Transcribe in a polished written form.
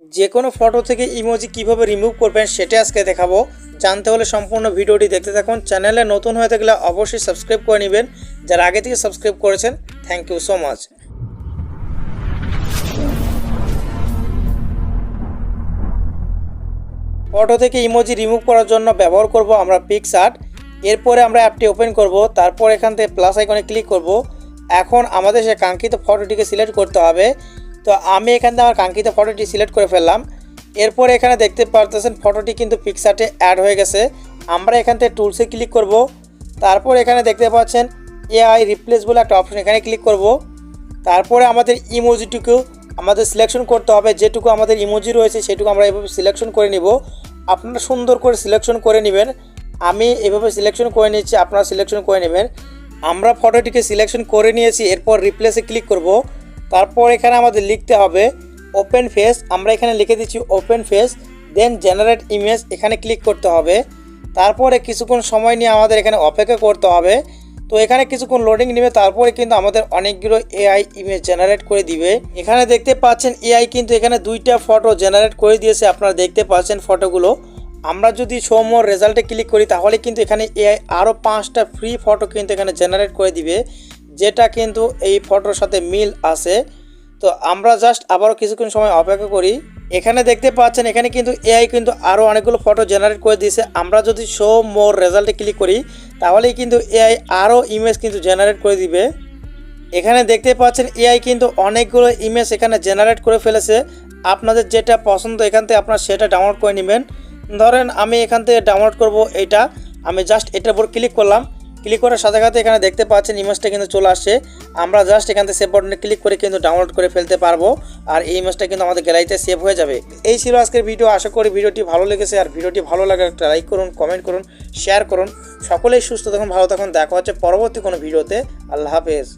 যে কোনো ফটো থেকে ইমোজি কিভাবে রিমুভ করবেন সেটা আজকে দেখাবো। জানতে হলে সম্পূর্ণ ভিডিওটি দেখতে থাকুন। চ্যানেলে নতুন হয়ে থাকলে অবশ্যই সাবস্ক্রাইব করে নেবেন। যারা আগে থেকে সাবস্ক্রাইব করেছেন thank you so much. Photo থেকে ইমোজি রিমুভ করার জন্য ব্যবহার করব আমরা পিকসআর্ট। এরপরে আমরা অ্যাপটি ওপেন করব, তারপর এখান থেকে প্লাস আইকনে ক্লিক করব। এখন আমাদের সে কাঙ্ক্ষিত ফটোটিকে সিলেক্ট করতে হবে। তো আমি এখান থেকে আমার কাঙ্ক্ষিত ফটোটি সিলেক্ট করে ফেললাম। এরপর এখানে দেখতে পারতেছেন ফটোটি কিন্তু পিকসআর্টে অ্যাড হয়ে গেছে। আমরা এখান থেকে টুলসে ক্লিক করব, তারপর এখানে দেখতে পাচ্ছেন এআই রিপ্লেস বলে একটা অপশন, এখানে ক্লিক করব। তারপরে আমাদের ইমোজিটুকু আমাদের সিলেকশন করতে হবে। যেটুকু আমাদের ইমোজি রয়েছে সেটুকু আমরা এভাবে সিলেকশন করে নিব। আপনারা সুন্দর করে সিলেকশন করে নেবেন। আমি এভাবে সিলেকশন করে নিচ্ছি, আপনারা সিলেকশন করে নেবেন। আমরা ফটোটিকে সিলেকশন করে নিয়েছি। এরপর রিপ্লেসে ক্লিক করব। তারপর এখানে আমাদের লিখতে হবে ওপেন ফেস। আমরা এখানে লিখে দিচ্ছি ওপেন ফেস, দেন জেনারেট ইমেজ, এখানে ক্লিক করতে হবে। তারপরে কিছুক্ষণ সময় নিয়ে আমাদের এখানে অপেক্ষা করতে হবে। তো এখানে কিছুক্ষণ লোডিং নেবে, তারপরে কিন্তু আমাদের অনেকগুলো এআই ইমেজ জেনারেট করে দিবে। এখানে দেখতে পাচ্ছেন এআই কিন্তু এখানে দুইটা ফটো জেনারেট করে দিয়েছে। আপনারা দেখতে পাচ্ছেন ফটোগুলো। আমরা যদি শো মোর রেজাল্টে ক্লিক করি তাহলে কিন্তু এখানে এআই আরও 5টা ফ্রি ফটো কিন্তু এখানে জেনারেট করে দিবে, যেটা কিন্তু এই ফটোর সাথে মিল আছে। তো আমরা জাস্ট আবারও কিছুক্ষণ সময় অপেক্ষা করি। এখানে দেখতে পাচ্ছেন এখানে কিন্তু এআই কিন্তু আরও অনেকগুলো ফটো জেনারেট করে দিয়েছে। আমরা যদি শো মোর রেজাল্টে ক্লিক করি তাহলেই কিন্তু এআই আরও ইমেজ কিন্তু জেনারেট করে দিবে। এখানে দেখতে পাচ্ছেন এআই কিন্তু অনেকগুলো ইমেজ এখানে জেনারেট করে ফেলেছে। আপনাদের যেটা পছন্দ এখান থেকে আপনারা সেটা ডাউনলোড করে নেবেন। ধরেন আমি এখান থেকে ডাউনলোড করব এইটা, আমি জাস্ট এটার উপর ক্লিক করলাম। ক্লিক করার সাথে সাথে এখানে দেখতে পাচ্ছেন ইমেজটা কিন্তু চলে আসছে। আমরা জাস্ট এখান থেকে সেভ বাটনে ক্লিক করে কিন্তু ডাউনলোড করে ফেলতে পারবো, আর এই ইমেজটা কিন্তু আমাদের গ্যালারিতে সেভ হয়ে যাবে। এই ছিল আজকের ভিডিও। আশা করি ভিডিওটি ভালো লেগেছে। আর ভিডিওটি ভালো লাগলে একটা লাইক করুন, কমেন্ট করুন, শেয়ার করুন। সকলেই সুস্থ থাকুন, ভালো থাকুন। দেখা হচ্ছে পরবর্তী কোনো ভিডিওতে। আল্লাহ হাফেজ।